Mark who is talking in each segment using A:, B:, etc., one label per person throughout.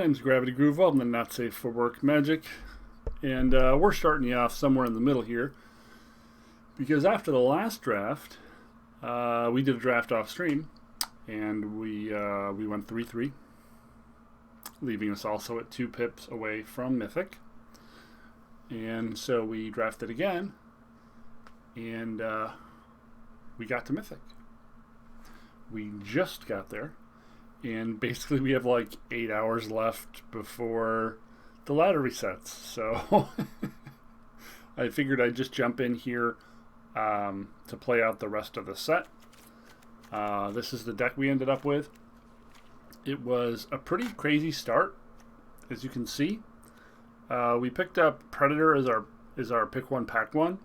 A: My name's Gravity Groove, I'm the Not Safe for Work Magic, and we're starting you off somewhere in the middle here, because after the last draft, we did a draft off stream, and we went 3-3, leaving us also at 2 pips away from Mythic, and so we drafted again, and we got to Mythic. We just got there. And basically we have like 8 hours left before the ladder resets. So I figured I'd just jump in here to play out the rest of the set. This is the deck we ended up with. It was a pretty crazy start, as you can see. We picked up Predator as our pick 1, pack 1.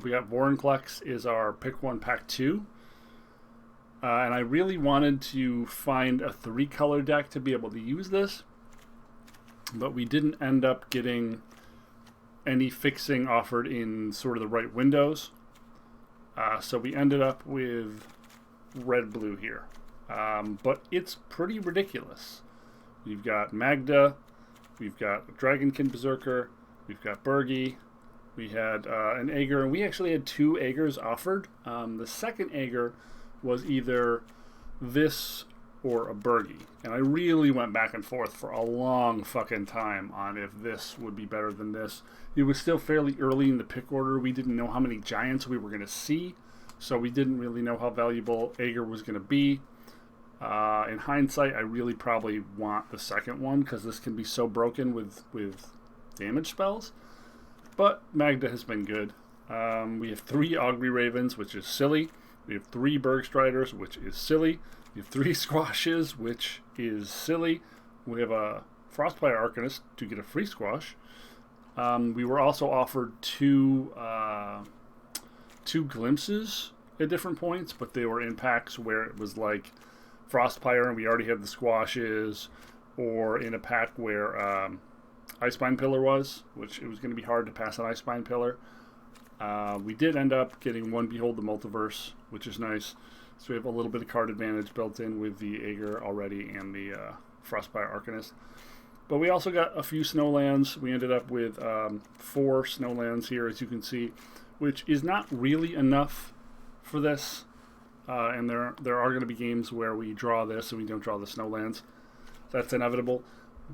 A: We got Vorinclex is our pick 1, pack 2. And I really wanted to find a 3-color deck to be able to use this, but we didn't end up getting any fixing offered in sort of the right windows. So we ended up with red-blue here. But it's pretty ridiculous. We've got Magda, we've got Dragonkin Berserker, we've got Bergie, we had an Aegir, and we actually had 2 Aegirs offered. The second Aegir was either this or a Bergie. And I really went back and forth for a long fucking time on if this would be better than this. It was still fairly early in the pick order. We didn't know how many giants we were going to see, so we didn't really know how valuable Aegir was going to be. In hindsight, I really probably want the second one, because this can be so broken with damage spells. But Magda has been good. We have 3 Augury Ravens, which is silly. We have 3 Bergstriders, which is silly. We have 3 Squashes, which is silly. We have a Frostbite Arcanist to get a free squash. We were also offered 2 glimpses at different points, but they were in packs where it was like Frostpire and we already had the squashes, or in a pack where Icespine Pillar was, which it was going to be hard to pass an Icespine Pillar. We did end up getting 1 Behold the Multiverse, which is nice. So we have a little bit of card advantage built in with the Aegir already and the Frostbite Arcanist. But we also got a few Snowlands. We ended up with 4 Snowlands here, as you can see, which is not really enough for this. And there are going to be games where we draw this and we don't draw the Snowlands. That's inevitable.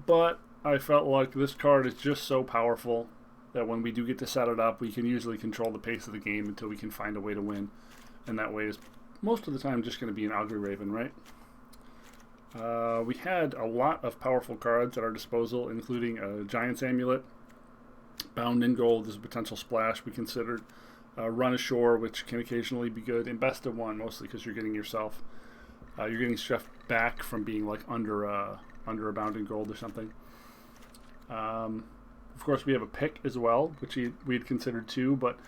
A: But I felt like this card is just so powerful that when we do get to set it up, we can usually control the pace of the game until we can find a way to win. And that way is most of the time just going to be an Augury Raven, right? We had a lot of powerful cards at our disposal, including a Giant's Amulet, Bound in Gold is a potential splash we considered, Run Ashore, which can occasionally be good, and Best of One, mostly because you're getting yourself, you're getting stuff back from being like under a Bound in Gold or something. Of course, we have a pick as well, which we had considered too, but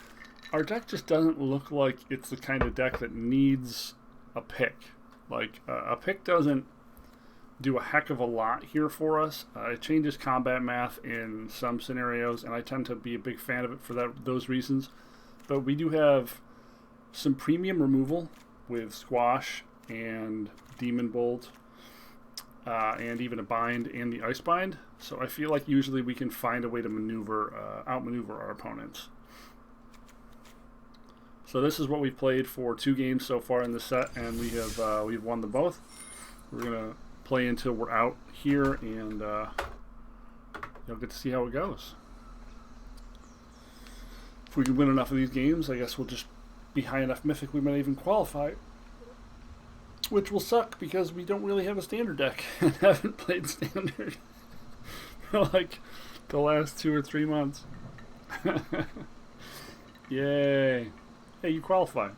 A: our deck just doesn't look like it's the kind of deck that needs a pick. Like, a pick doesn't do a heck of a lot here for us. It changes combat math in some scenarios, and I tend to be a big fan of it for those reasons. But we do have some premium removal with Squash and Demon Bolt, and even a Bind and the Ice Bind. So I feel like usually we can find a way to outmaneuver our opponents. So this is what we've played for 2 games so far in the set, and we've won them both. We're gonna play until we're out here, and you'll get to see how it goes. If we can win enough of these games, I guess we'll just be high enough Mythic we might even qualify. Which will suck because we don't really have a standard deck and haven't played standard for like the last 2 or 3 months. Yay. Hey, you qualify.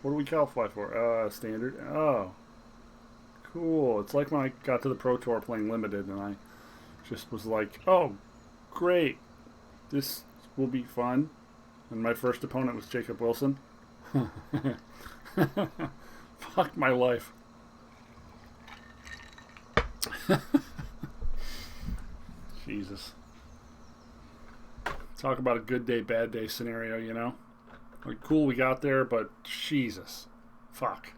A: What do we qualify for? Standard. Oh. Cool. It's like when I got to the Pro Tour playing Limited and I just was like, oh, great. This will be fun. And my first opponent was Jacob Wilson. Fuck my life. Jesus. Talk about a good day, bad day scenario, you know? Like, cool, we got there, but Jesus. Fuck.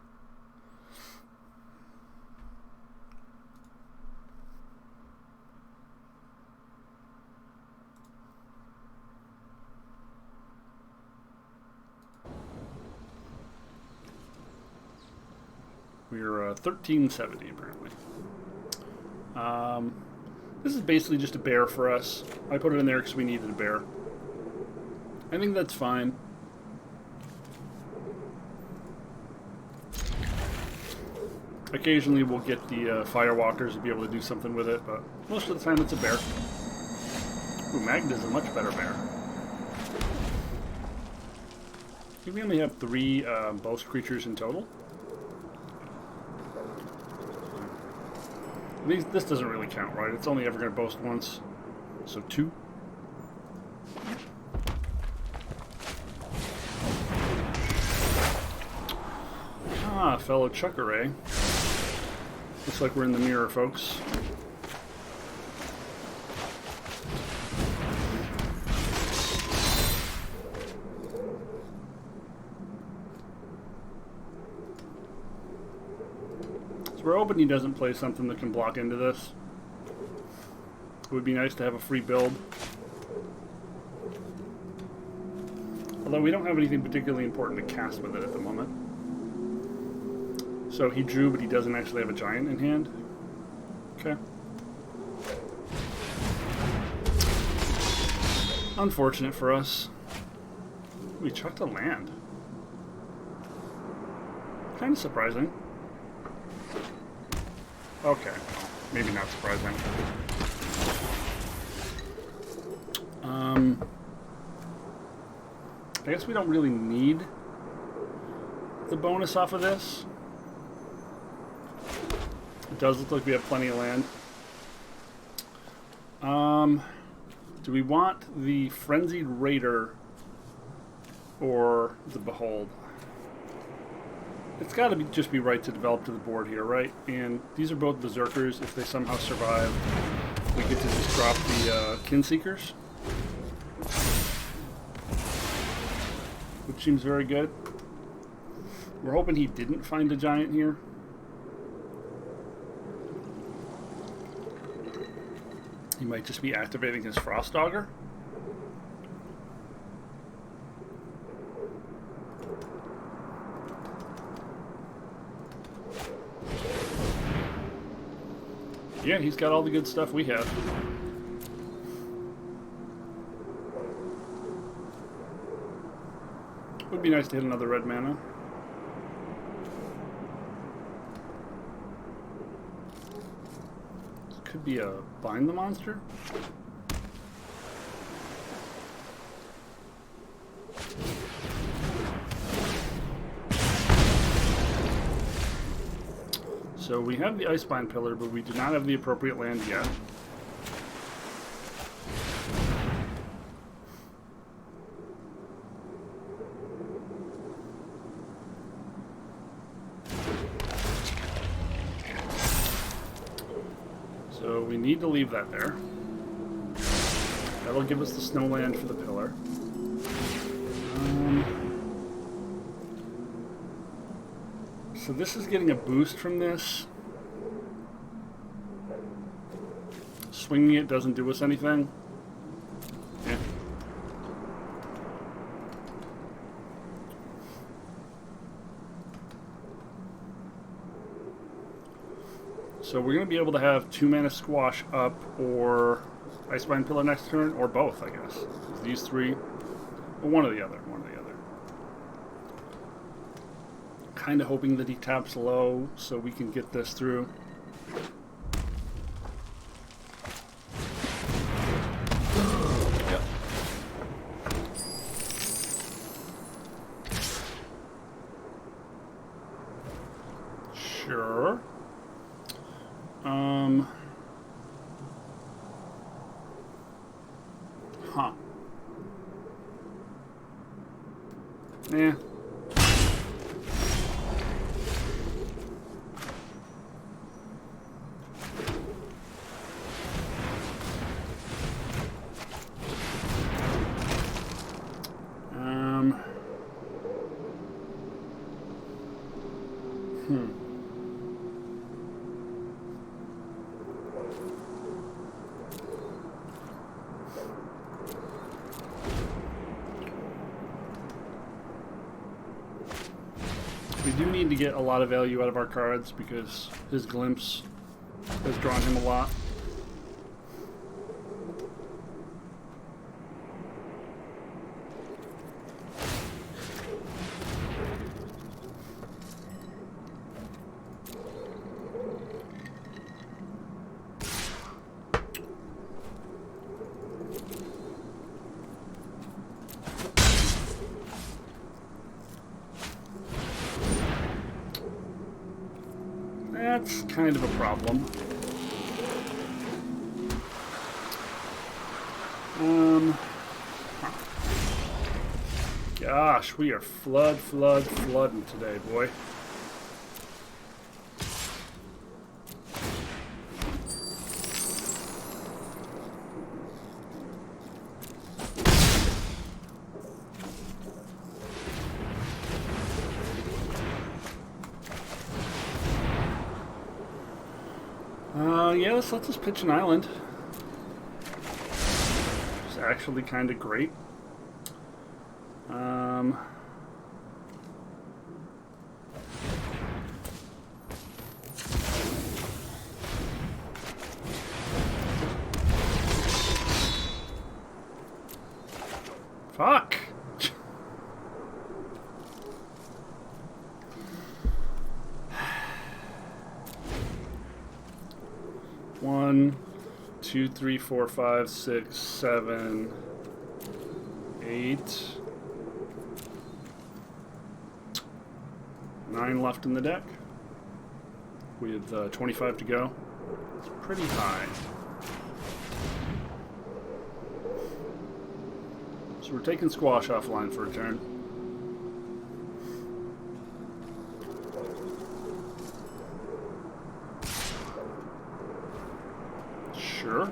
A: We're 1370 apparently. This is basically just a bear for us. I put it in there because we needed a bear. I think that's fine. Occasionally we'll get the firewalkers to be able to do something with it, but most of the time it's a bear. Ooh, Magda's a much better bear. I think we only have 3 boast creatures in total. This doesn't really count, right? It's only ever going to boast once. So 2. Ah, fellow Chuckeray. Looks like we're in the mirror, folks. We're hoping he doesn't play something that can block into this. It would be nice to have a free build. Although we don't have anything particularly important to cast with it at the moment. So he drew, but he doesn't actually have a giant in hand. Okay. Unfortunate for us. We chucked a land. Kind of surprising. Okay, maybe not surprising. I guess we don't really need the bonus off of this. It does look like we have plenty of land. Do we want the Frenzied Raider or the Behold? It's got to just be right to develop to the board here, right? And these are both Berserkers. If they somehow survive, we get to just drop the Kinseekers. Which seems very good. We're hoping he didn't find a giant here. He might just be activating his Frost Augur. Yeah, he's got all the good stuff we have. Would be nice to hit another red mana. This could be a Bind the Monster. So we have the Icebind Pillar, but we do not have the appropriate land yet. So we need to leave that there. That'll give us the snow land for the pillar. So this is getting a boost from this. Swinging it doesn't do us anything. Yeah. So we're going to be able to have 2 mana Squash up or Icebind Pillar next turn, or both, I guess. These 3, or one or the other. Kind of hoping that he taps low so we can get this through.
B: Yep.
A: Sure. Huh. Eh. do need to get a lot of value out of our cards because his glimpse has drawn him a lot. That's kind of a problem. Gosh, we are flooding today, boy. Yeah, let's let us pitch an island. It's actually kind of great. Fuck! 1, 2, 3, 4, 5, 6, 7, 8, 9 left in the deck with 25 to go. It's pretty high. So we're taking Squash offline for a turn. Sure.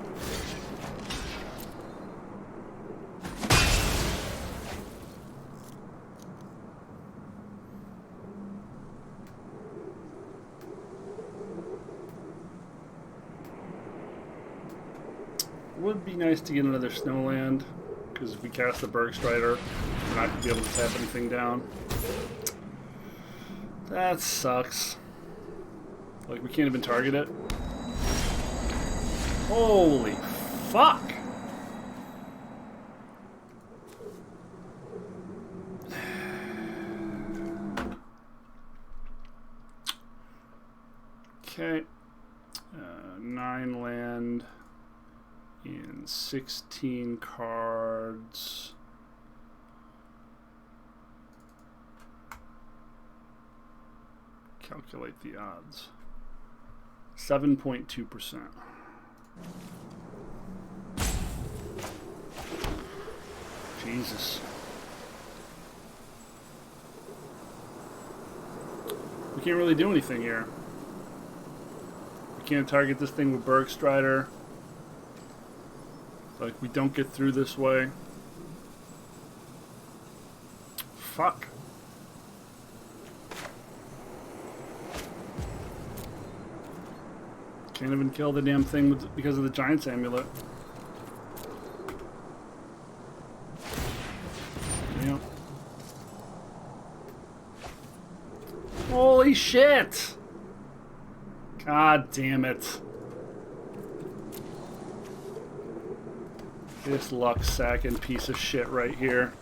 A: Would be nice to get another Snowland, because if we cast the Bergstrider, we're not going to be able to tap anything down. That sucks. Like, we can't even target it. Holy fuck! Okay. 9 land in 16 cards. Calculate the odds. 7.2%. Jesus. We can't really do anything here. We can't target this thing with Bergstrider. Like, we don't get through this way. Fuck. Can't even kill the damn thing with, because of the Giant's Amulet. Yep. Holy shit! God damn it. This luck sacking piece of shit right here.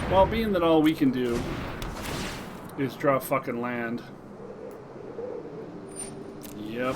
A: Well, being that all we can do is draw fucking land. Yep.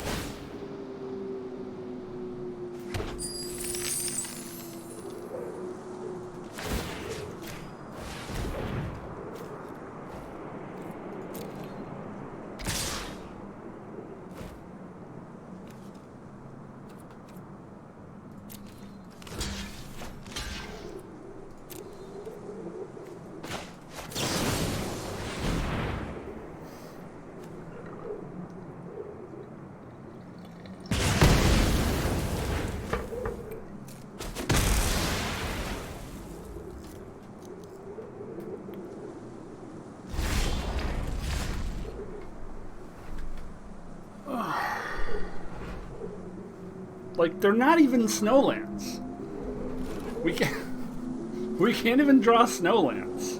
A: Like, they're not even Snowlands. We can't even draw Snowlands.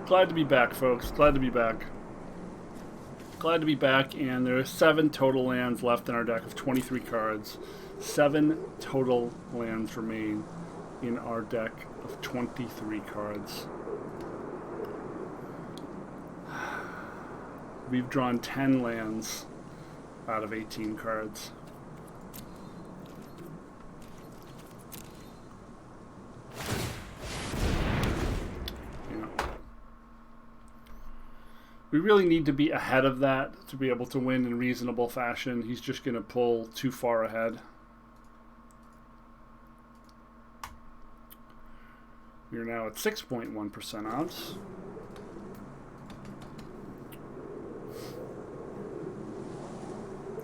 A: Glad to be back, folks. Glad to be back. Glad to be back, and there are 7 total lands left in our deck of 23 cards. 7 total lands remain in our deck of 23 cards. We've drawn 10 lands out of 18 cards. We really need to be ahead of that to be able to win in reasonable fashion. He's just going to pull too far ahead. We're now at 6.1% odds.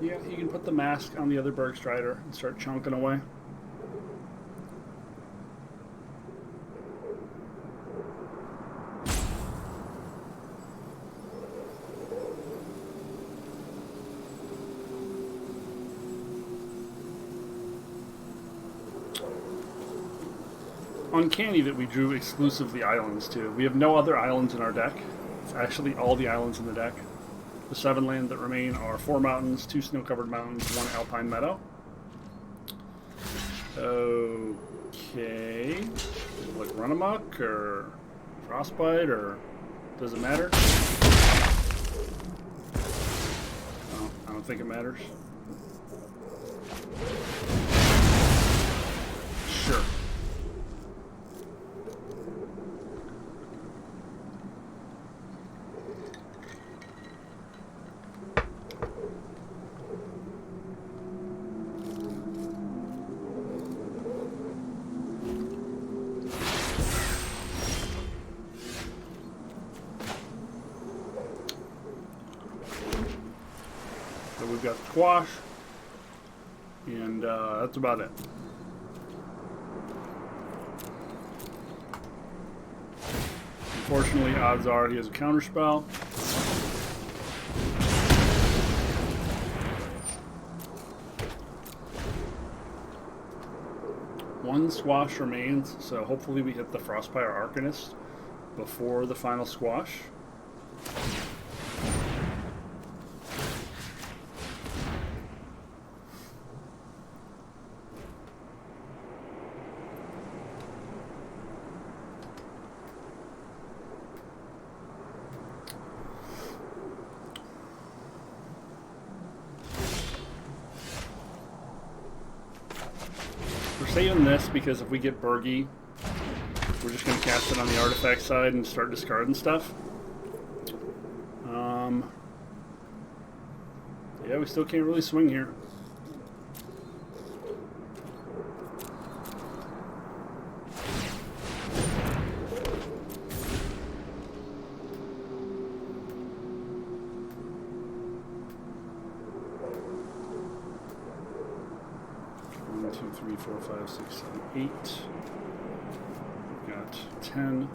A: Yeah, you can put the mask on the other Bergstrider and start chunking away. Uncanny that we drew exclusively islands too. We have no other islands in our deck. It's actually all the islands in the deck. The 7 land that remain are 4 mountains, 2 snow-covered mountains, 1 alpine meadow. Okay. Like run amok or frostbite, or does it matter? No, I don't think it matters. Sure. We've got squash, and that's about it. Unfortunately, odds are he has a counterspell. One squash remains, so hopefully we hit the Frostfire Arcanist before the final squash. We're saving this because if we get Bergie, we're just going to cast it on the artifact side and start discarding stuff. Yeah, we still can't really swing here. One, two, three, four, five, six, seven, 8. We've got 10.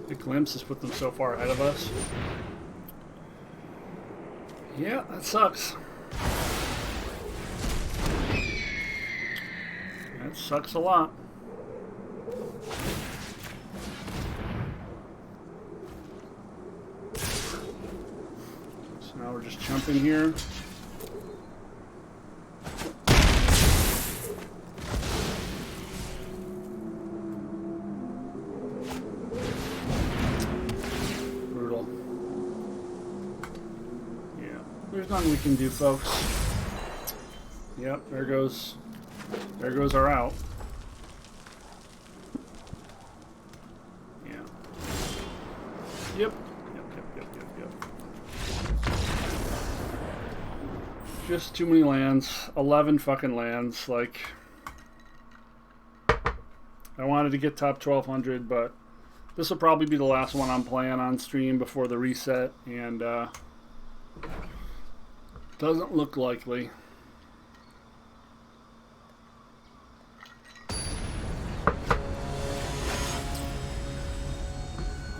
A: The glimpse has put them so far ahead of us. Yeah, that sucks. That sucks a lot. So now we're just jumping here. There's nothing we can do, folks. Yep, there goes our out. Yeah. Yep. Just too many lands. 11 fucking lands. Like, I wanted to get top 1200, but this will probably be the last one I'm playing on stream before the reset, and doesn't look likely.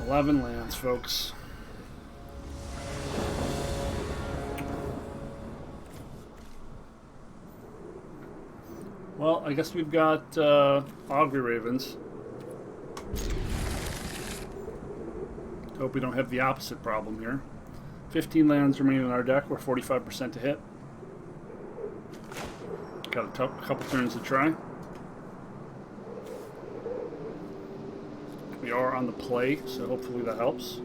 A: $11 lands, folks. Well, I guess we've got Augury Ravens. Hope we don't have the opposite problem here. 15 lands remain in our deck. We're 45% to hit. Got a couple turns to try. We are on the play, so hopefully that helps.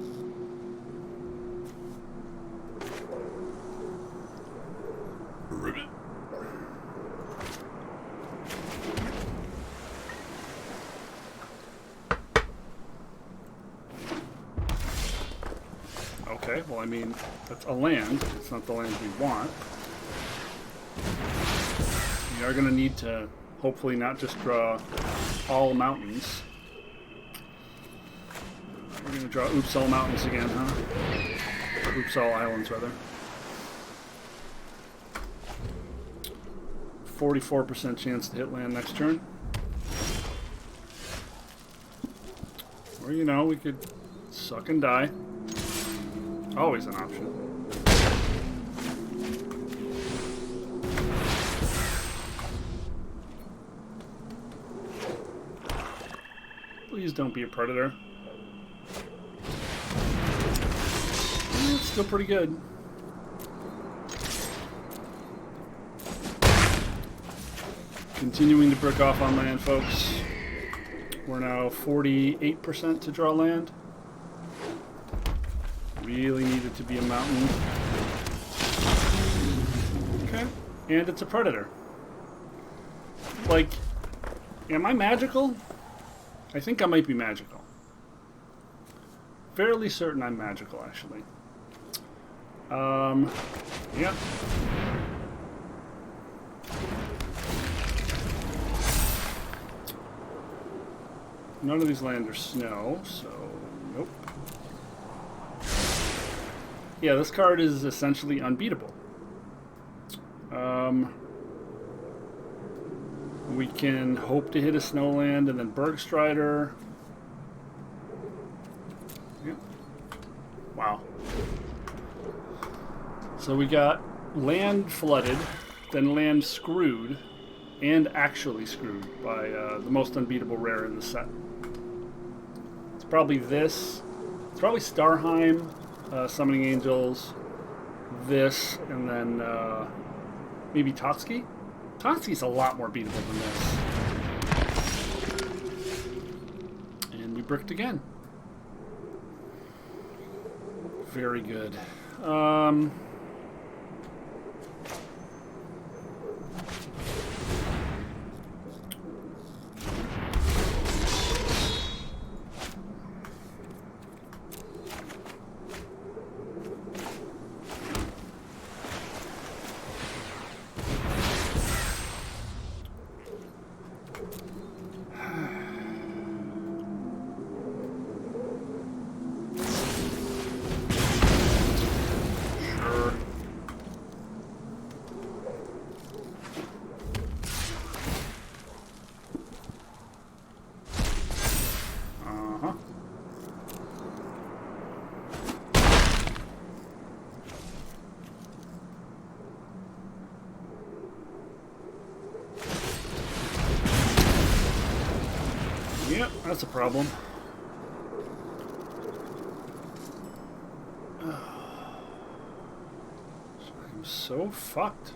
B: Ribbit.
A: Okay, well, I mean, that's a land. It's not the land we want. We are going to need to hopefully not just draw all mountains. We're going to draw Oops All Mountains again, huh? Oops All Islands, rather. 44% chance to hit land next turn. Or, you know, we could suck and die. Always an option. Please don't be a predator. It's still pretty good. Continuing to brick off on land, folks. We're now 48% to draw land. Really need it to be a mountain. Okay. And it's a predator. Like, am I magical? I think I might be magical. Fairly certain I'm magical, actually. Yeah. None of these lands are snow, so nope. Yeah, this card is essentially unbeatable. We can hope to hit a snowland and then Bergstrider. Yep. Wow. So we got land flooded, then land screwed, and actually screwed by the most unbeatable rare in the set. It's probably this. It's probably Starheim, Summoning Angels, this, and then maybe Totski. Totski's a lot more beatable than this. And we bricked again. Very good. Yep, that's a problem. I'm so fucked.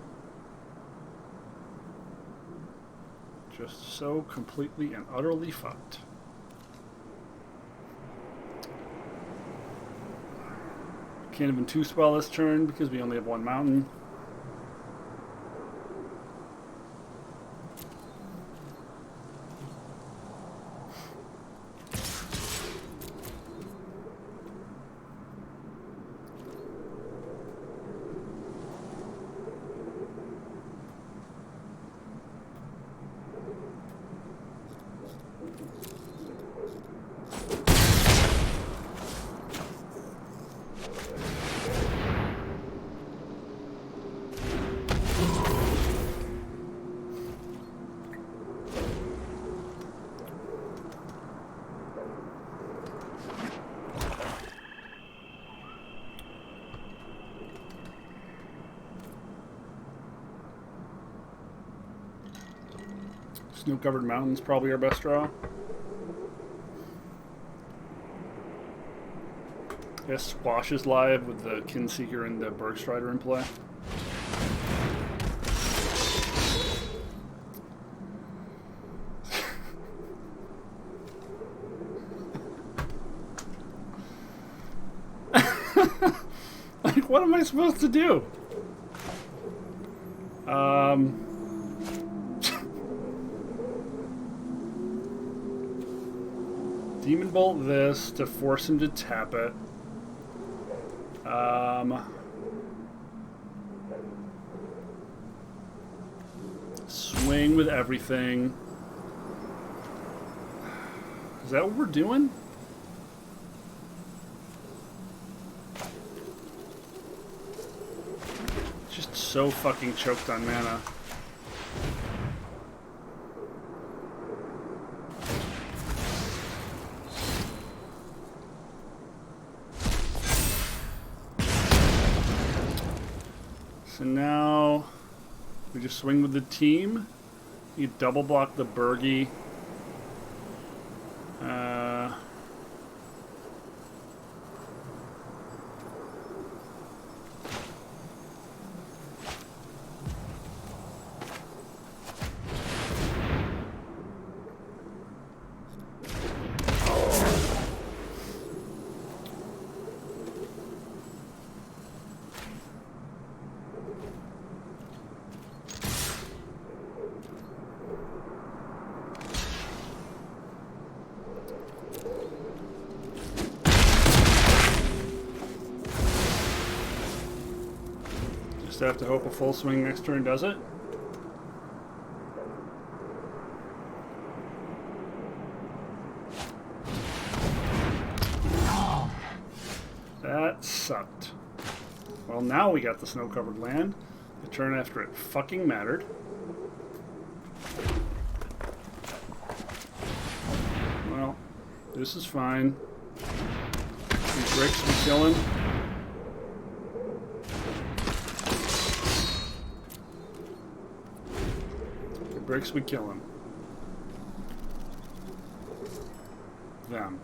A: Just so completely and utterly fucked. Can't even two-spell this turn because we only have one mountain. Snow-covered mountains, probably our best draw. Yes, Squash is live with the Kinseeker and the Bergstrider in play. Like, what am I supposed to do? Demon Bolt this to force him to tap it. Swing with everything. Is that what we're doing? Just so fucking choked on mana. So now we just swing with the team. You double block the Bergie. Just have to hope a full swing next turn does it. That sucked. Well, now we got the snow-covered land. The turn after it fucking mattered. Well, this is fine. These bricks be killing. The bricks would kill him. Them.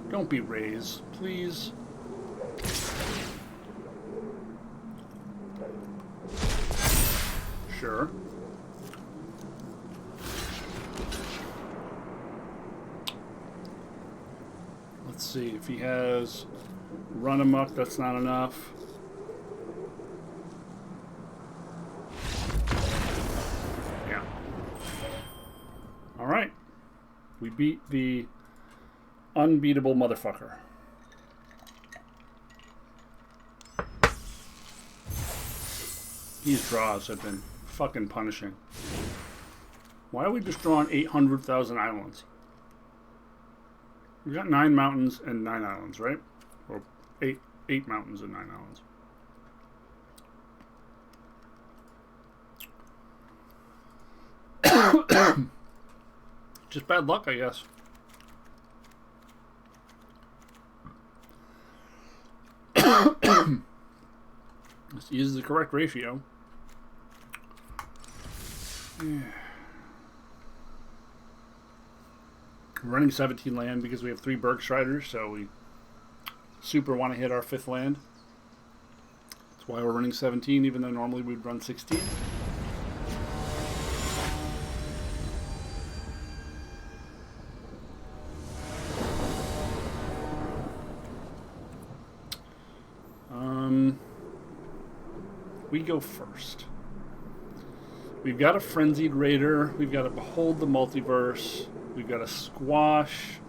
A: Don't be raised, please. Sure. Let's see if he has run amok. That's not enough. Yeah. All right. We beat the unbeatable motherfucker. These draws have been fucking punishing. Why are we just drawing 800,000 islands? We got 9 mountains and 9 islands, right? Or 8 mountains and 9 islands. Just bad luck, I guess. Let's use the correct ratio. Yeah. We're running 17 land because we have 3 Bergstriders, so we super want to hit our 5th land. That's why we're running 17, even though normally we'd run 16. We go first. We've got a Frenzied Raider. We've got to Behold the Multiverse. We've got a Squash,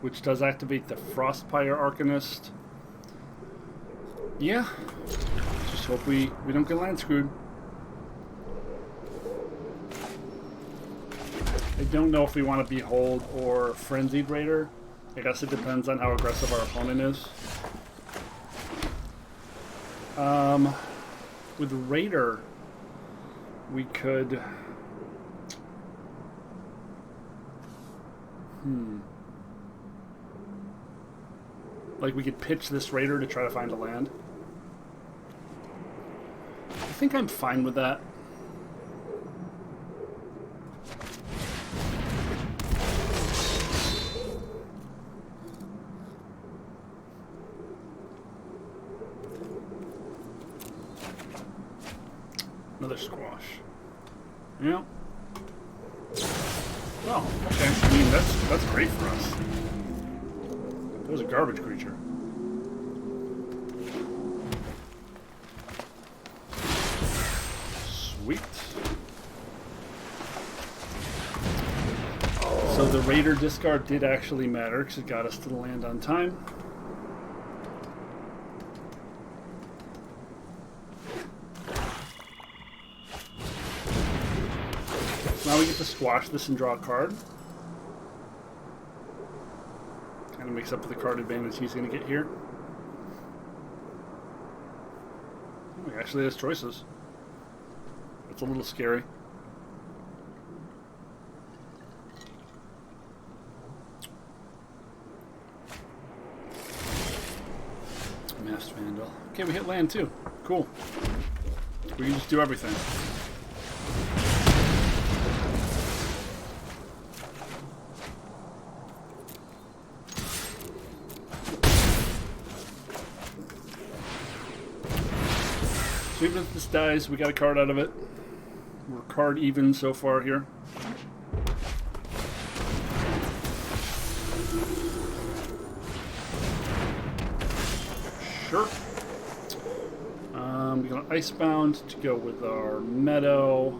A: which does activate the Frostpire Arcanist. Yeah. Just hope we don't get land screwed. I don't know if we want to Behold or Frenzied Raider. I guess it depends on how aggressive our opponent is. With Raider, we could... Like we could pitch this raider to try to find a land. I think I'm fine with that. Another squash. Yeah. Oh, okay. I mean, that's great for us. That was a garbage creature. Sweet. So the Raider discard did actually matter because it got us to the land on time. Now we get to squash this and draw a card. Kind of makes up for the card advantage he's going to get here. Oh, he actually has choices. That's a little scary. Masked Vandal. Okay, we hit land too. Cool. We can just do everything. So even if this dies, we got a card out of it. We're card even so far here. Sure. We got an Icebound to go with our Meadow.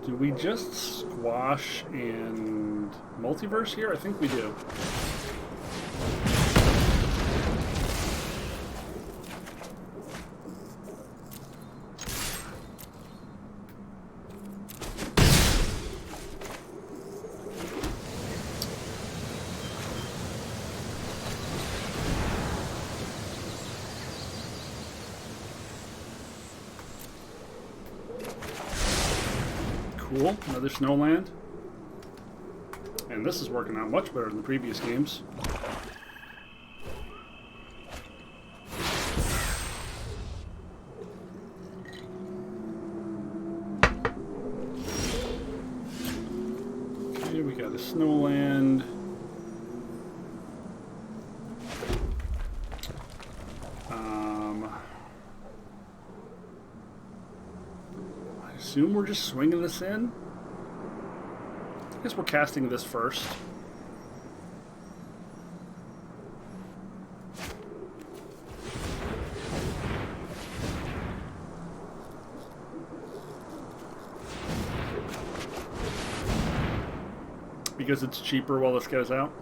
A: Do we just squash and Multiverse here? I think we do. Cool, another Snowland. And this is working out much better than the previous games. Okay, we got a Snowland. I assume we're just swinging this in. I guess we're casting this first. Because it's cheaper while this guy's out.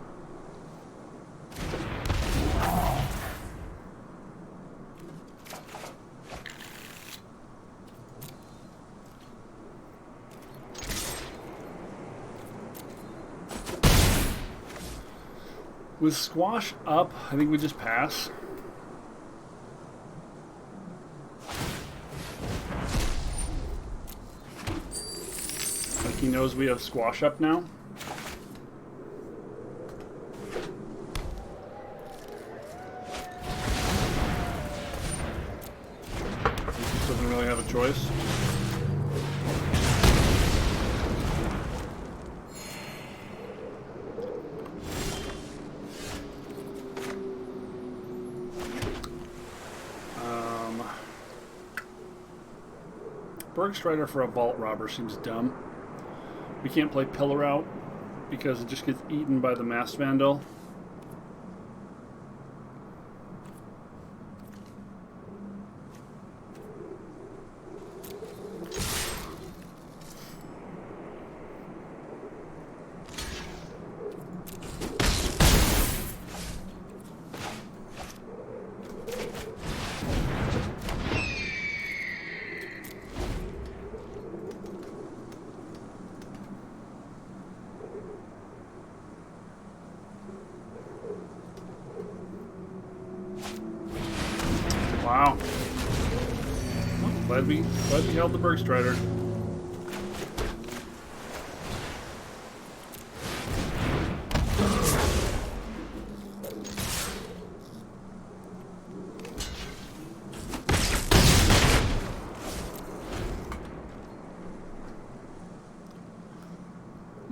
A: With squash up, I think we just pass. Like he knows we have squash up now. He just doesn't really have a choice. Bergstrider for a Vault Robber seems dumb. We can't play Pillar out because it just gets eaten by the Masked Vandal. Wow. Well, glad we held the Bergstrider.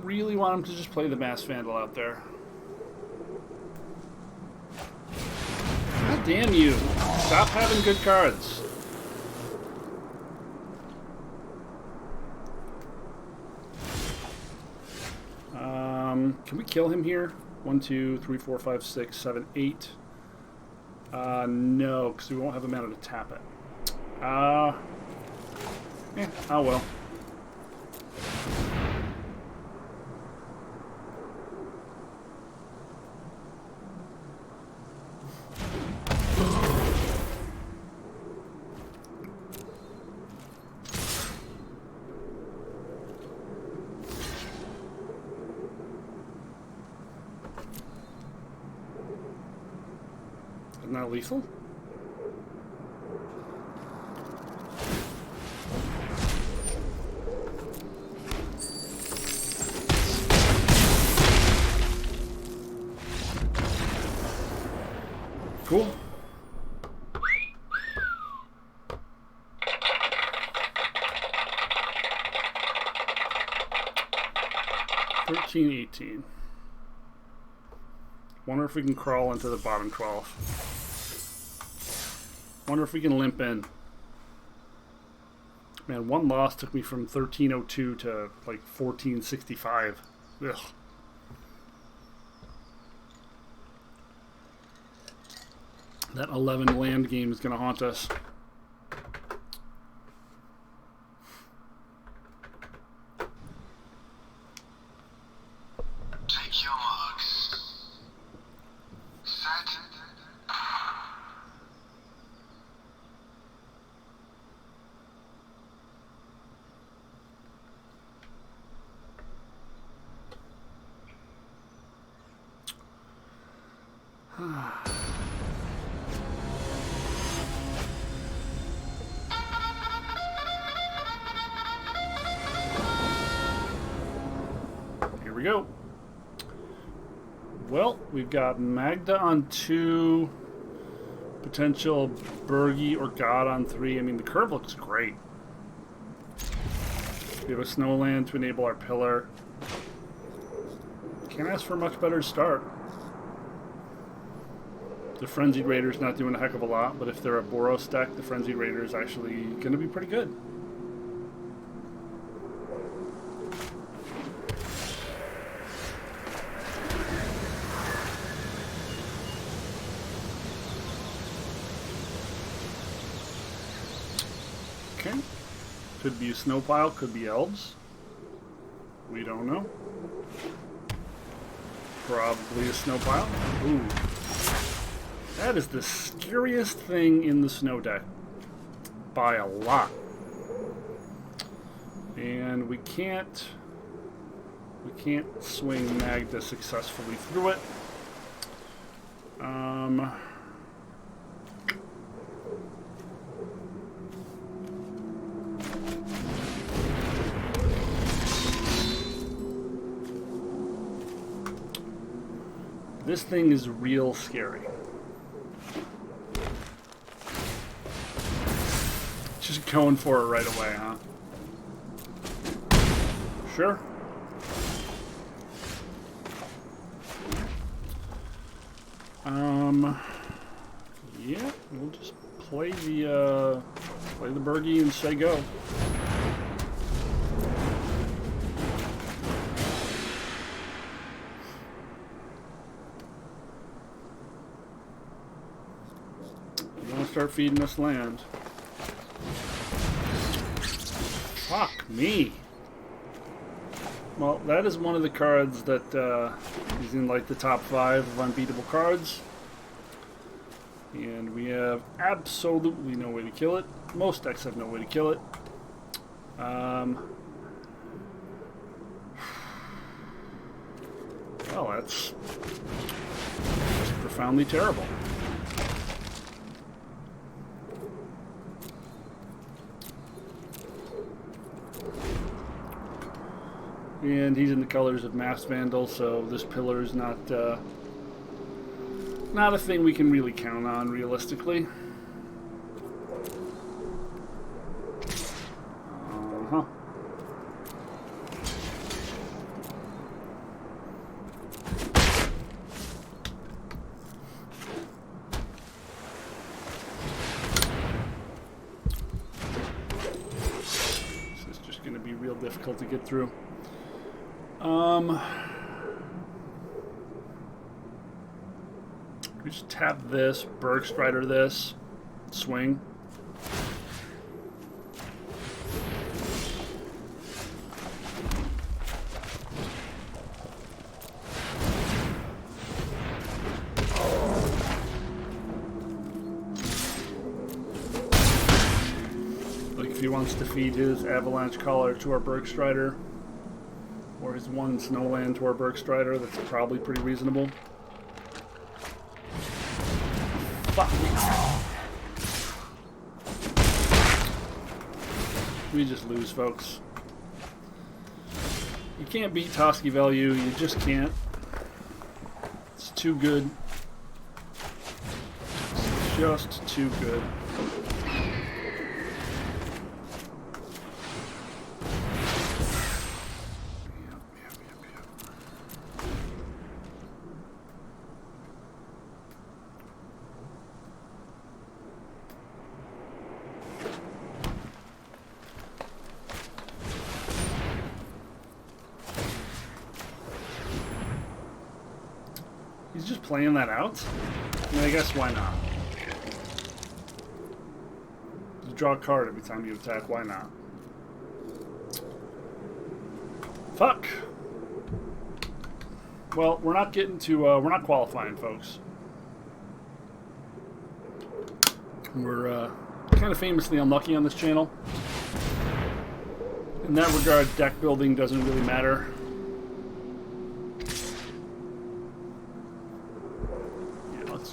A: really want him to just play the Mass Vandal out there. God damn you. Stop having good cards. Can we kill him here? 1, 2, 3, 4, 5, 6, 7, 8. No, because we won't have a mana to tap it. Oh well. Not lethal? Cool. $13, $18. Wonder if we can crawl into the bottom 12. Wonder if we can limp in. Man, one loss took me from 1302 to like 1465. Ugh. That 11 land game is going to haunt us.
B: Take your marks. Set.
A: Here we go. Well, we've got Magda on 2, potential Bergie or God on 3. I mean, the curve looks great. We have a Snowland to enable our pillar. Can't ask for a much better start. The Frenzied Raider's not doing a heck of a lot, but if they're a Boros deck, the Frenzied Raider is actually going to be pretty good. Okay. Could be a Snowpile, could be Elves. We don't know. Probably a Snowpile. Ooh. That is the scariest thing in the snow deck. By a lot. And we can't swing Magda successfully through it. This thing is real scary. Just going for it right away, huh? Sure. Yeah, we'll just play the Bergie and say go. You want to start feeding us land? Fuck me. Well, that is one of the cards that is in like the top 5 of unbeatable cards. And we have absolutely no way to kill it. Most decks have no way to kill it. Well, that's just profoundly terrible. And he's in the colors of Mass Vandal, so this pillar is not a thing we can really count on realistically. difficult to get through. We just tap this, Bergstrider this, swing. Like if he wants to feed his Avalanche Caller to our Bergstrider, or his one Snowland to our Bergstrider, that's probably pretty reasonable. Fuck. We just lose, folks. You can't beat Toski value, you just can't. It's too good. It's just too good. He's just playing that out? I mean, I guess why not? You draw a card every time you attack, why not? Fuck! Well, we're not getting to, we're not qualifying, folks. We're kind of famously unlucky on this channel. In that regard, deck building doesn't really matter. Let's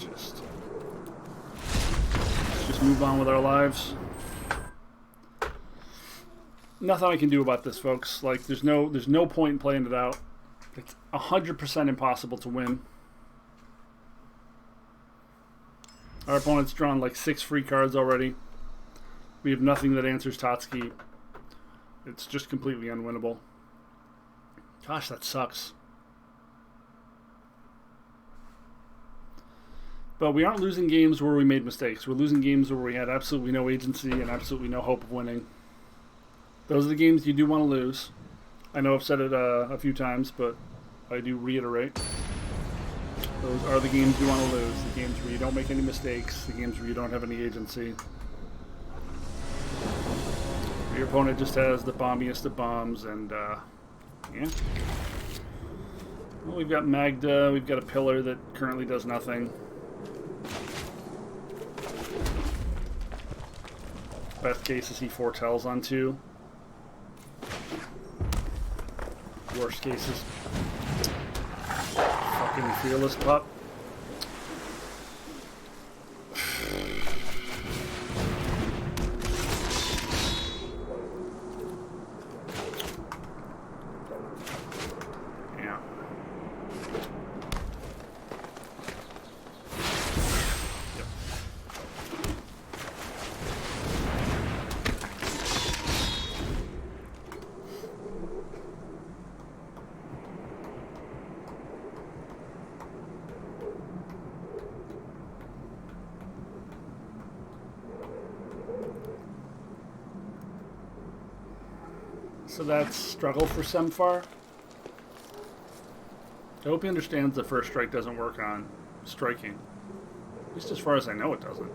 A: just move on with our lives. Nothing I can do about this, folks. Like, there's no point in playing it out. It's 100% impossible to win. Our opponent's drawn like 6 free cards already. We have nothing that answers Totsky. It's just completely unwinnable. Gosh, that sucks. But we aren't losing games where we made mistakes. We're losing games where we had absolutely no agency and absolutely no hope of winning. Those are the games you do want to lose. I know I've said it a few times, but I do reiterate. Those are the games you want to lose. The games where you don't make any mistakes. The games where you don't have any agency. Where your opponent just has the bombiest of bombs and, yeah. Well, we've got Magda. We've got a pillar that currently does nothing. Best case is he foretells on 2. Worst case is fucking fearless pup. Yeah. Yep. So that's struggle for Semfar. I hope he understands the first strike doesn't work on striking. At least as far as I know it doesn't.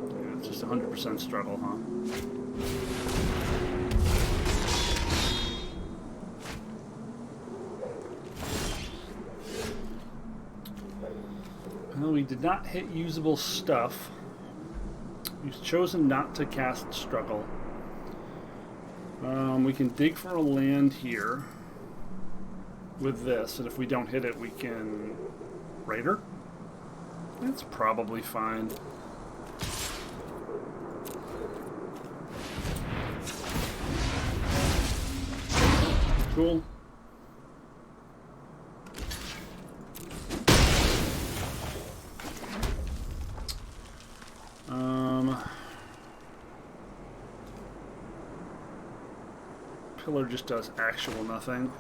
A: Yeah, it's just 100% struggle, huh? Well, we did not hit usable stuff. We've chosen not to cast Struggle. We can dig for a land here with this, and if we don't hit it, we can Raider. That's probably fine. Cool. Pillar just does actual nothing.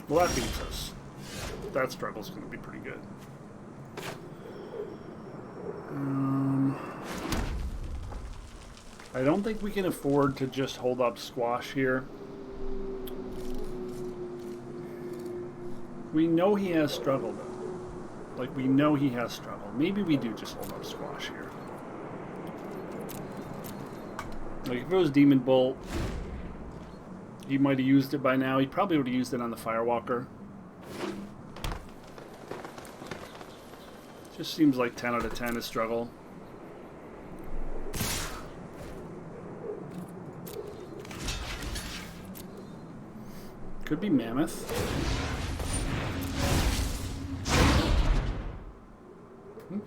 A: Well, that beats us. That struggle's going to be pretty good. I don't think we can afford to just hold up squash here. We know he has struggle, though. Like, we know he has struggle. Maybe we do just hold up squash here. Like, if it was Demon Bolt, he might have used it by now. He probably would have used it on the Firewalker. Just seems like 10 out of 10 is struggle. Could be Mammoth.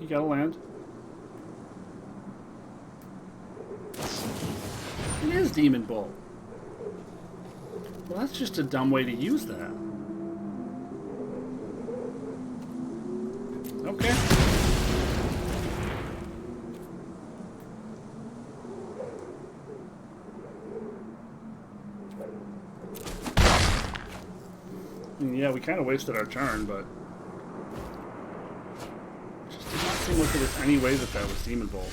A: You gotta land. It is Demon Bolt. Well, that's just a dumb way to use that. Okay. Yeah, we kind of wasted our turn, but just did not seem like there was any way that was Demon Bolt.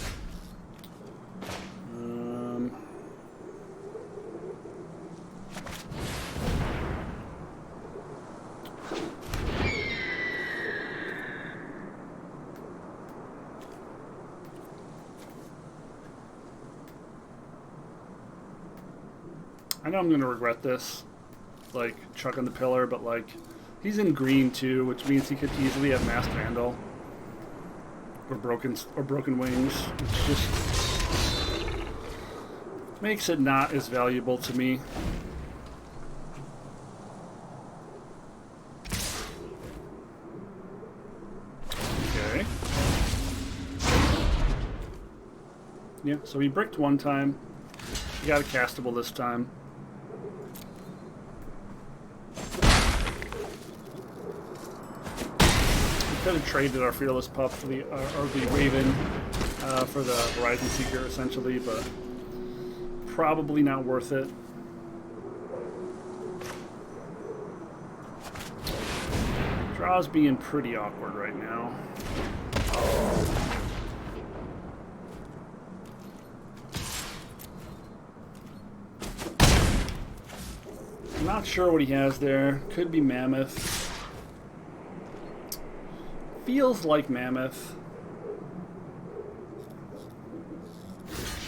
A: I know I'm going to regret this, like, chucking the pillar, but, like, he's in green, too, which means he could easily have Masked Vandal. Or broken Wings, which just makes it not as valuable to me. Okay. Yeah, so he bricked one time. He got a castable this time. Could have traded our Fearless Pup for the Raven for the Horizon Seeker, essentially, but probably not worth it. Draw's being pretty awkward right now. I'm not sure what he has there. Could be Mammoth. Feels like Mammoth,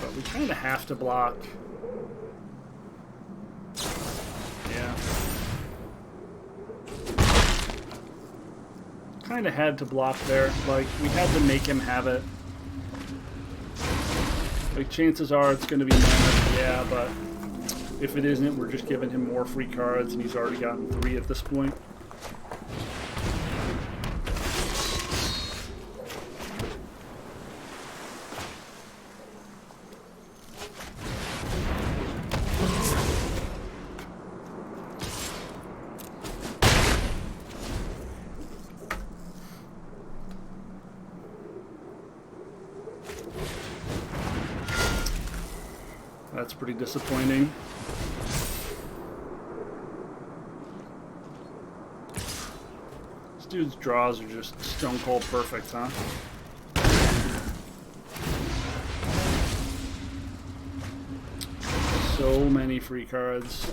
A: but we kind of have to block. Yeah. Kind of had to block there. Like, we had to make him have it. Like, chances are it's going to be Mammoth, yeah, but if it isn't, we're just giving him more free cards, and he's already gotten 3 at this point. That's pretty disappointing. This dude's draws are just stone cold perfect, huh? So many free cards.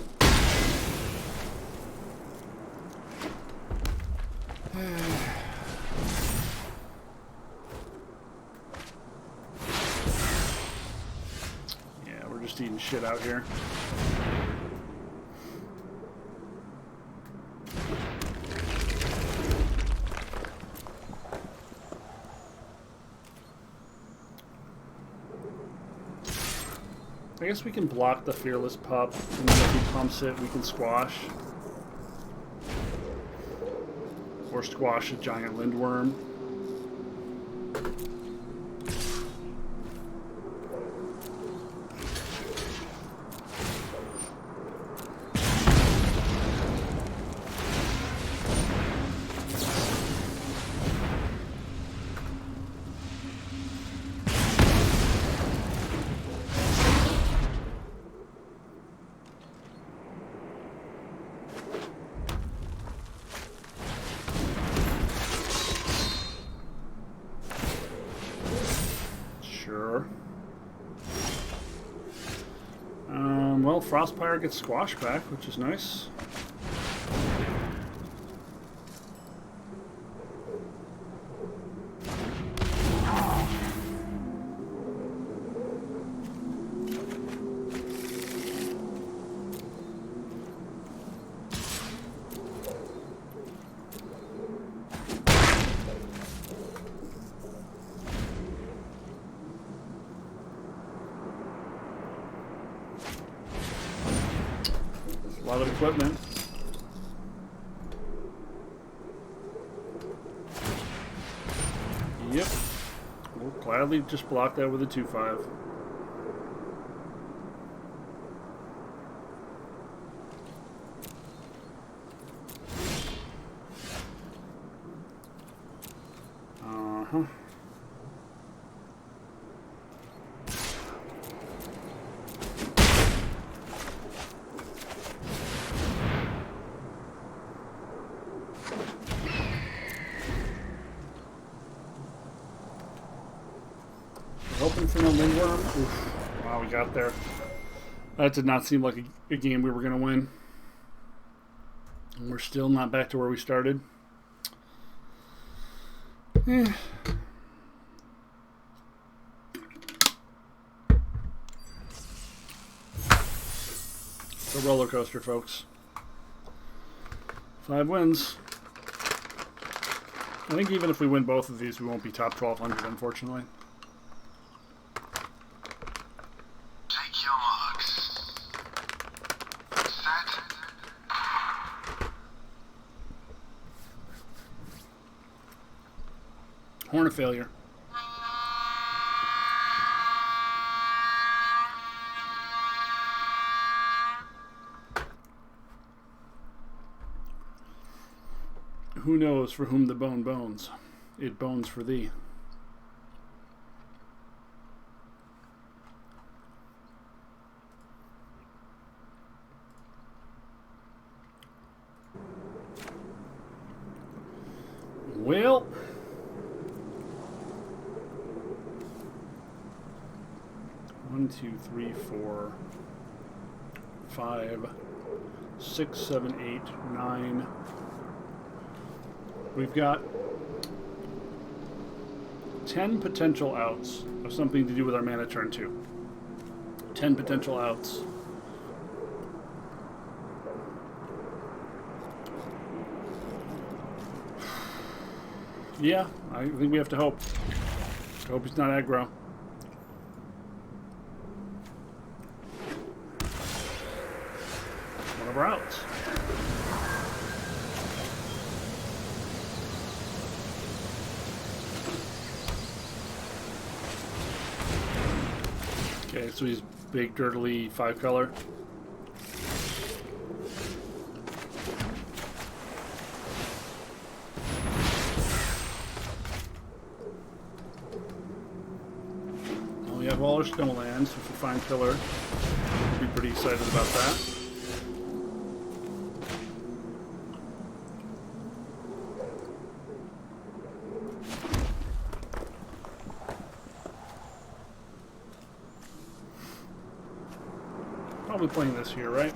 A: Just eating shit out here. I guess we can block the Fearless Pup, and then if he pumps it, we can squash. Or squash a giant Lindworm. well, Frostpire gets squashed back, which is nice. A lot of equipment. Yep. We'll gladly just block that with a 2-5. Uh-huh. Hoping for no Lindworm. Oof. Wow, we got there. That did not seem like a game we were going to win. And we're still not back to where we started. The roller coaster, folks. 5 wins. I think even if we win both of these, we won't be top 1200, unfortunately.
B: Take your marks. Set.
A: Horn of Failure. Who knows for whom the bone bones? It bones for thee. Well, one, two, three, 4, 5, 6, 7, 8, 9. We've got 10 potential outs of something to do with our mana turn 2. 10 potential outs. Yeah, I think we have to hope. Hope he's not aggro. One of our outs. Okay, so he's big, dirtily 5-color. Well, we have all our snowlands. If we find Pillar, we'll be pretty excited about that. Probably playing this here, right?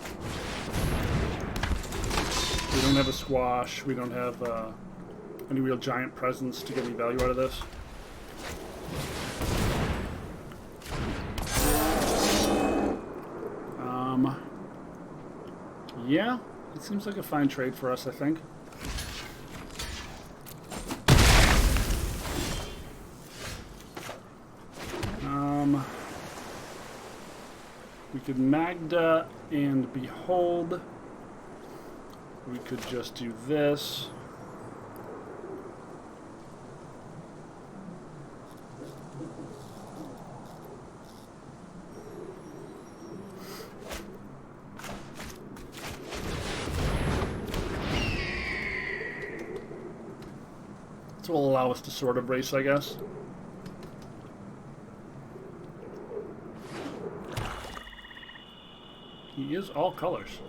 A: We don't have a squash. We don't have any real giant presence to get any value out of this. Yeah, it seems like a fine trade for us, I think. We could Magda and Behold. We could just do this. This will allow us to sort of race, I guess. He is all colors.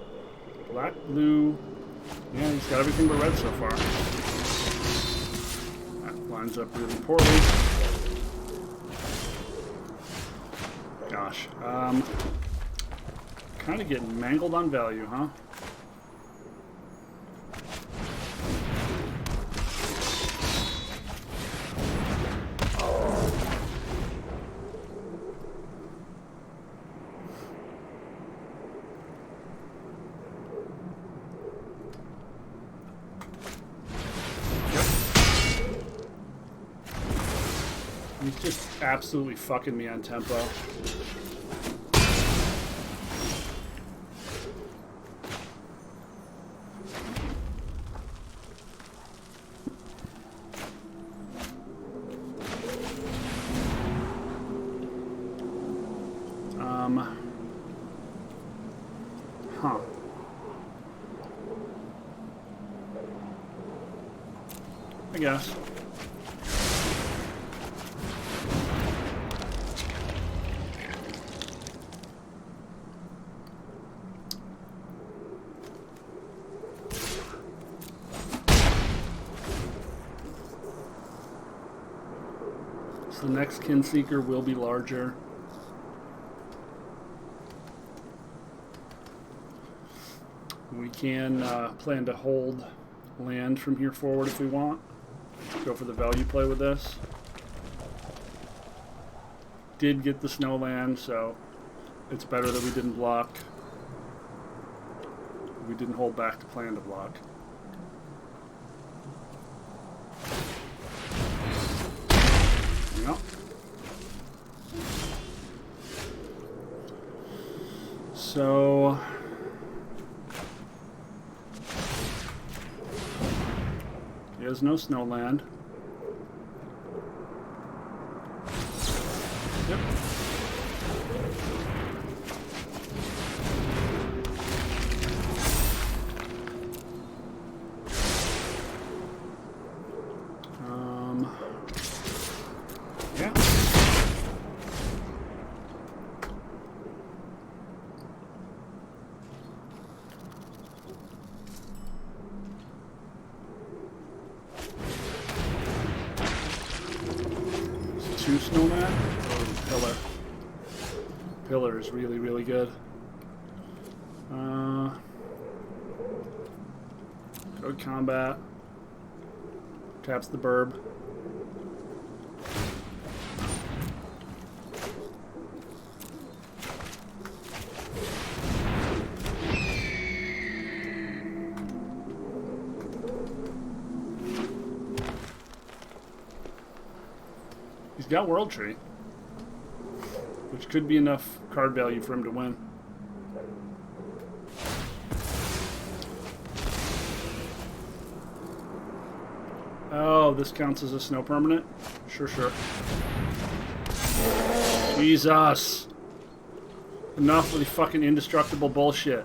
A: Black, blue. Yeah, he's got everything but red so far. That lines up really poorly. Gosh. Kind of getting mangled on value, huh? He's just absolutely fucking me on tempo. Huh. I guess. So the next Kinseeker will be larger. We can plan to hold land from here forward if we want. Go for the value play with this. Did get the snow land, so it's better that we didn't block. We didn't hold back to plan to block. Yep. So he has no snow land. Yep. Yeah. Two snowman? Oh, pillar. Pillar is really, really good. Go combat. Taps the burb. He's got World Tree, which could be enough card value for him to win. Oh, this counts as a snow permanent? Sure, sure. Jesus. Enough with the fucking indestructible bullshit.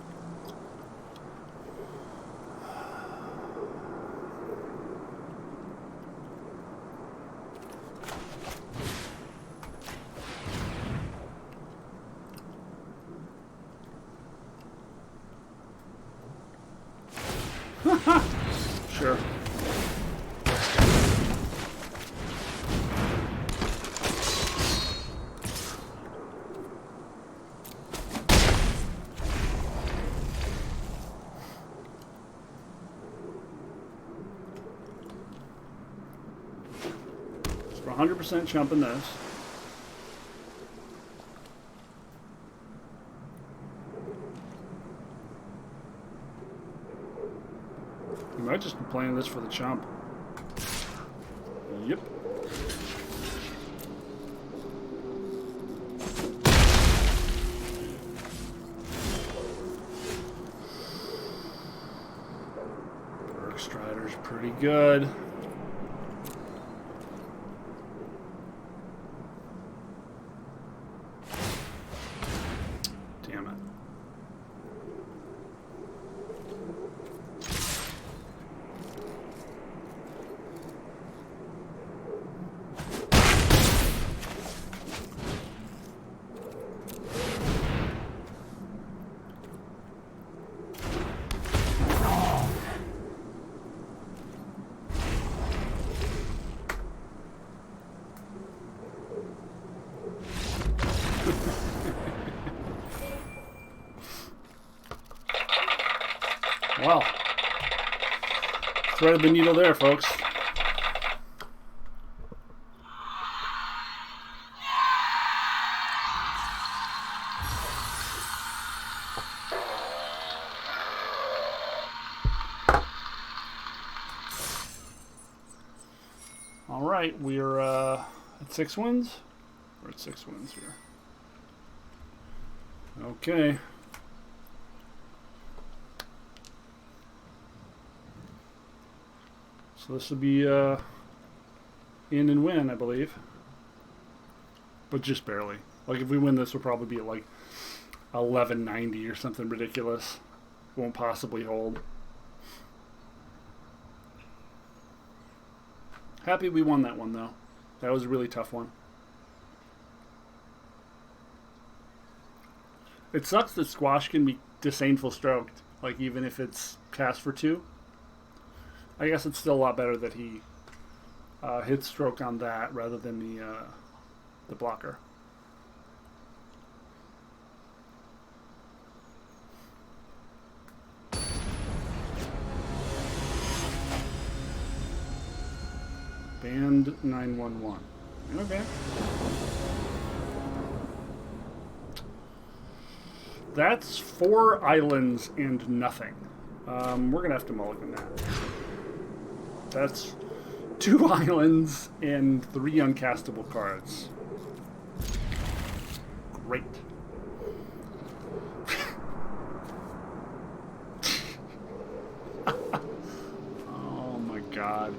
A: Sure. So we're 100% chumping this. You might just be playing this for the chump. Yep. Bergstrider's pretty good. Damn it. Well, threaded the needle there, folks. All right, we're at 6 wins. We're at 6 wins here. Okay. So this will be in and win, I believe. But just barely. Like if we win this, we'll probably be at like 1190 or something ridiculous. Won't possibly hold. Happy we won that one though. That was a really tough one. It sucks that squash can be disdainful stroked. Like even if it's cast for 2. I guess it's still a lot better that he hit stroke on that rather than the blocker. Band 911. Okay. That's 4 islands and nothing. We're gonna have to mulligan that. That's 2 islands and 3 uncastable cards. Great. Oh my god.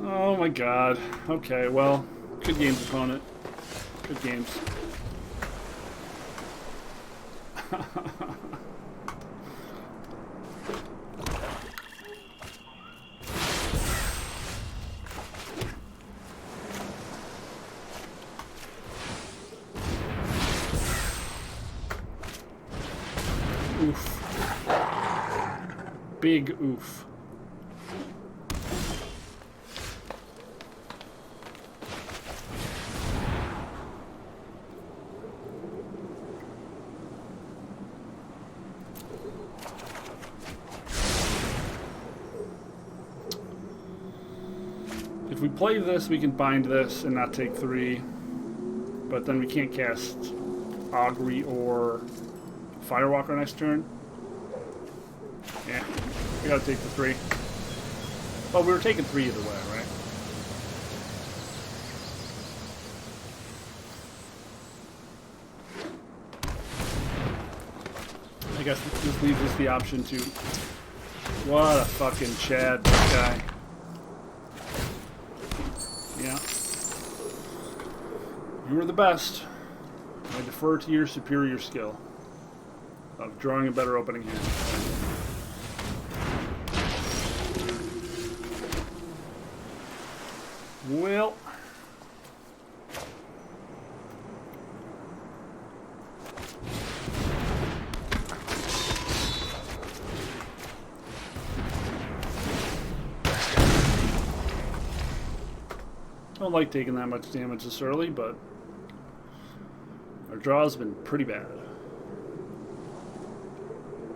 A: Oh my god. Okay, well, good games, opponent. Good games. Oof. Big oof. If we play this, we can bind this and not take 3. But then we can't cast Augury or Firewalker next turn. Yeah, we gotta take the 3. Well, we were taking 3 either way, right? I guess this leaves us the option to... What a fucking Chad, this guy. Yeah. You were the best. I defer to your superior skill of drawing a better opening hand. Well, don't like taking that much damage this early, but our draw's been pretty bad.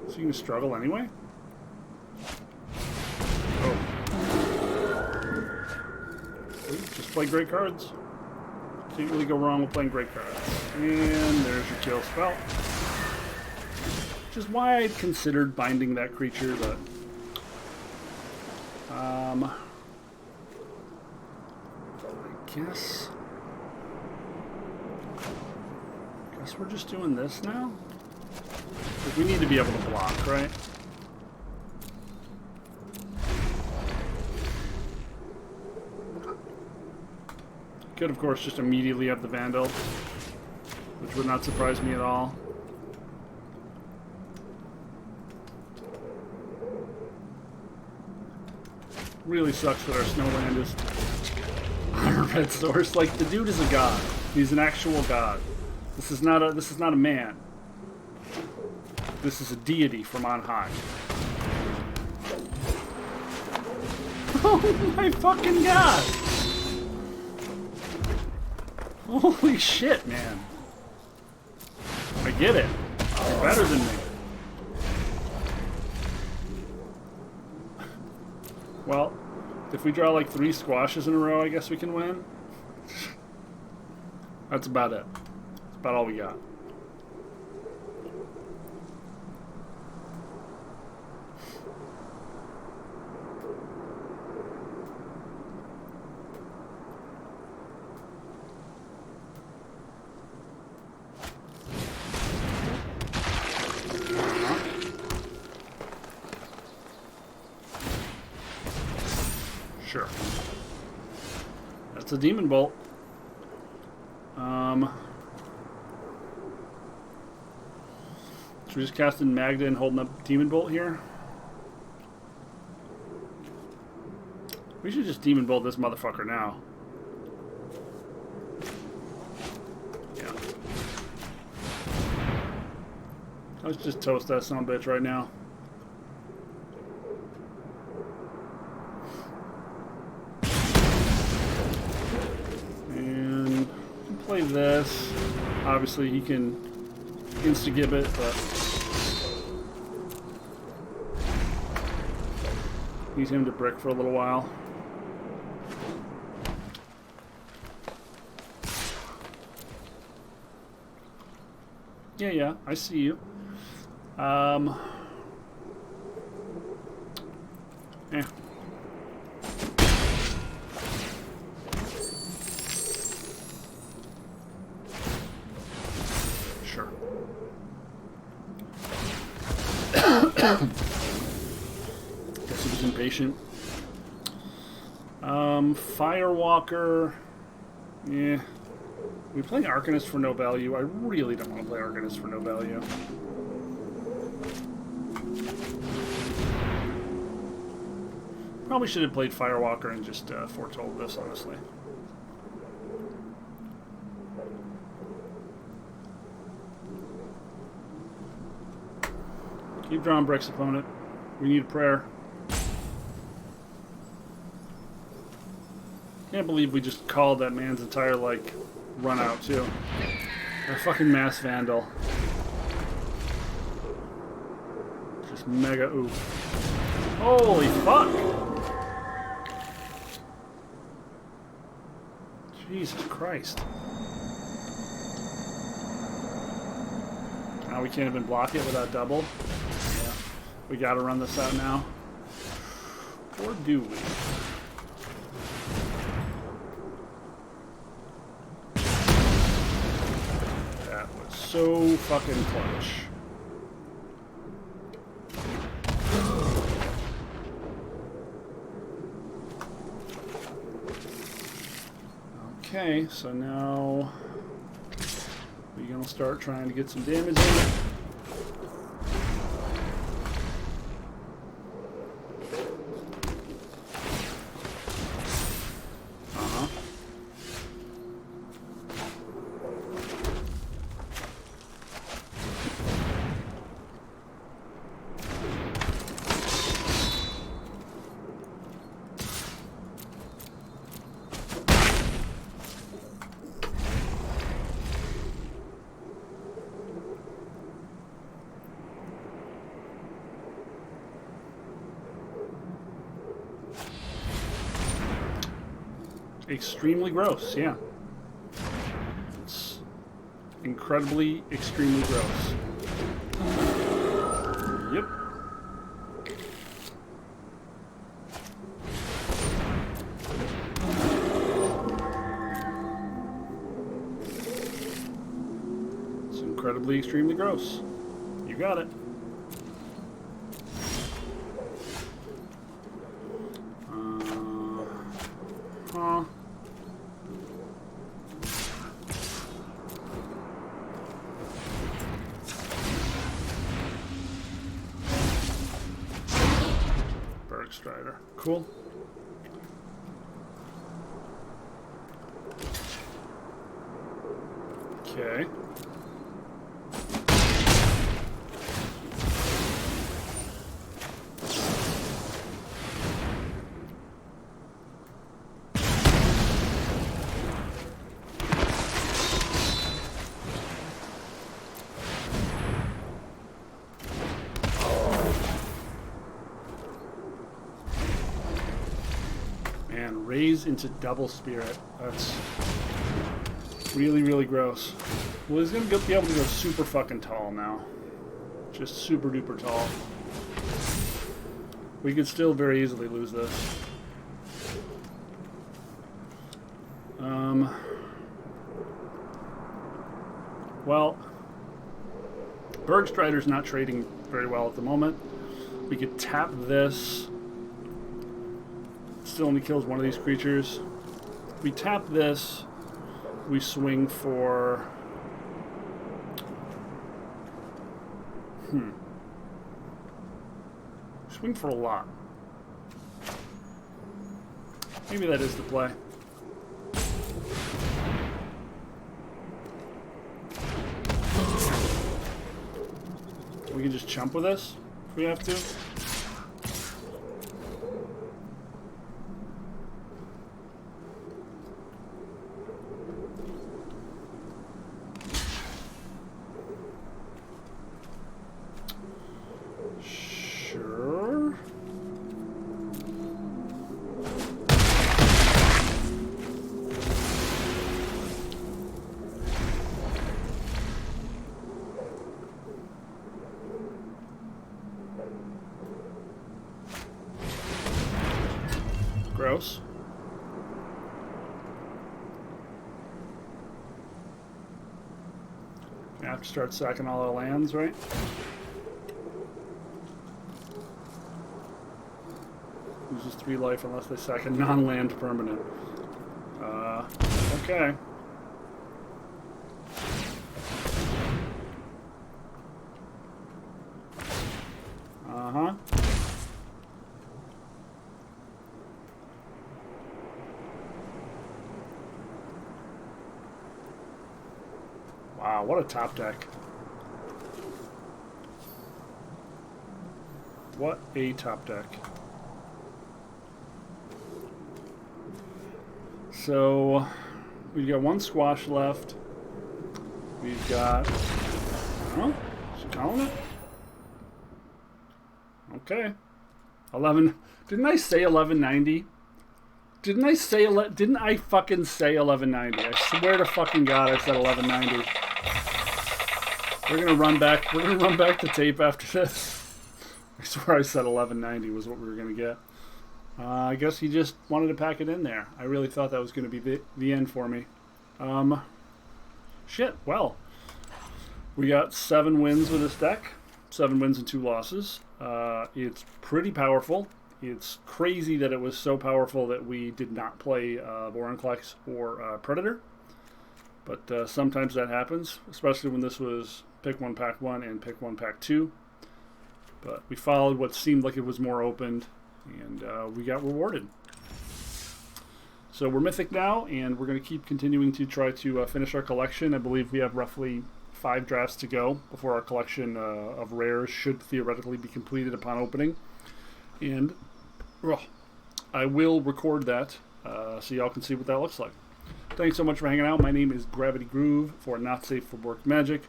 A: So you can struggle anyway? Oh. Just play great cards. Can't really go wrong with playing great cards. And there's your kill spell. Which is why I'd considered binding that creature, but... I guess we're just doing this now? Like we need to be able to block, right? Could, of course, just immediately have the Vandal, which would not surprise me at all. Really sucks that our Snowland is on a red source. Like, the dude is a god. He's an actual god. This is not a man. This is a deity from on high. Oh my fucking god! Holy shit, man. I get it. You're better than me. Well, if we draw like 3 squashes in a row, I guess we can win. That's about it. That's about all we got. Sure. That's a Demon Bolt. Should we just cast in Magda and holding up Demon Bolt here? We should just Demon Bolt this motherfucker now. Yeah. Let's just toast that son of a bitch right now. And play this. Obviously he can insta-gibbet, but use him to brick for a little while. Yeah, I see you. Yeah. Sure. Guess he was impatient. Firewalker. Yeah. We playing Arcanist for no value. I really don't want to play Arcanist for no value. Probably should have played Firewalker and just foretold this, honestly. Keep drawing bricks, opponent. We need a prayer. Can't believe we just called that man's entire, like, run out, too. A fucking Mass Vandal. Just mega oof. Holy fuck! Jesus Christ. Now we can't even block it without double. Yeah. We gotta run this out now. Or do we? That was so fucking clutch. Okay, so now we're gonna start trying to get some damage in. Extremely gross, yeah. It's incredibly, extremely gross. Yep. It's incredibly, extremely gross. You got it. Huh. Strider. Cool. Okay. man, raise into double spirit. That's really, really gross. Well, he's going to be able to go super fucking tall now. Just super duper tall. We could still very easily lose this. Well, Bergstrider's not trading very well at the moment. We could tap this. Still only kills one of these creatures. We tap this. We swing for... Swing for a lot. Maybe that is the play. We can just chump with this if we have to. Sure. Gross. I have to start sacking all our lands, right? Loses 3 life unless they sack a non-land permanent. Okay. Uh-huh. Wow, what a top deck. What a top deck. So, we've got 1 squash left. We've got... Oh, is she calling it? Okay. 11... Didn't I say 1190? Didn't I fucking say 1190? I swear to fucking God I said 1190. We're gonna run back the tape after this. I swear I said 1190 was what we were gonna get. I guess he just wanted to pack it in there. I really thought that was going to be the end for me. Shit, well. We got 7 wins with this deck. 7 wins and 2 losses. It's pretty powerful. It's crazy that it was so powerful that we did not play Vorinclex or Predator. But sometimes that happens, especially when this was pick 1, pack 1, and pick 1, pack 2. But we followed what seemed like it was more opened. And we got rewarded. So we're Mythic now, and we're going to keep continuing to try to finish our collection. I believe we have roughly 5 drafts to go before our collection of rares should theoretically be completed upon opening. And I will record that so y'all can see what that looks like. Thanks so much for hanging out. My name is Gravity Groove for Not Safe for Work Magic.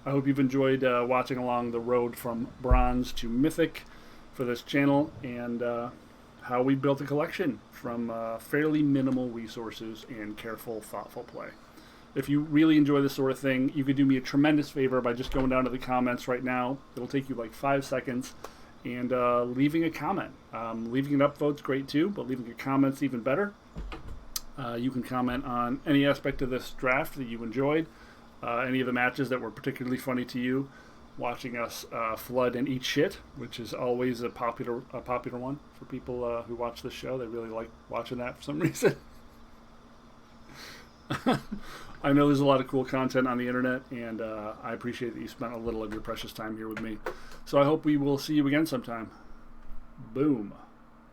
A: I hope you've enjoyed watching along the road from Bronze to Mythic for this channel, and how we built a collection from fairly minimal resources and careful, thoughtful play. If you really enjoy this sort of thing, you could do me a tremendous favor by just going down to the comments right now. It'll take you like 5 seconds, and leaving a comment. Leaving an upvote's great too, but leaving a comment's even better. You can comment on any aspect of this draft that you enjoyed, any of the matches that were particularly funny to you, watching us flood and eat shit, which is always a popular one for people who watch this show. They really like watching that for some reason. I know there's a lot of cool content on the internet, and I appreciate that you spent a little of your precious time here with me. So I hope we will see you again sometime. Boom.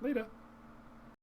A: Later.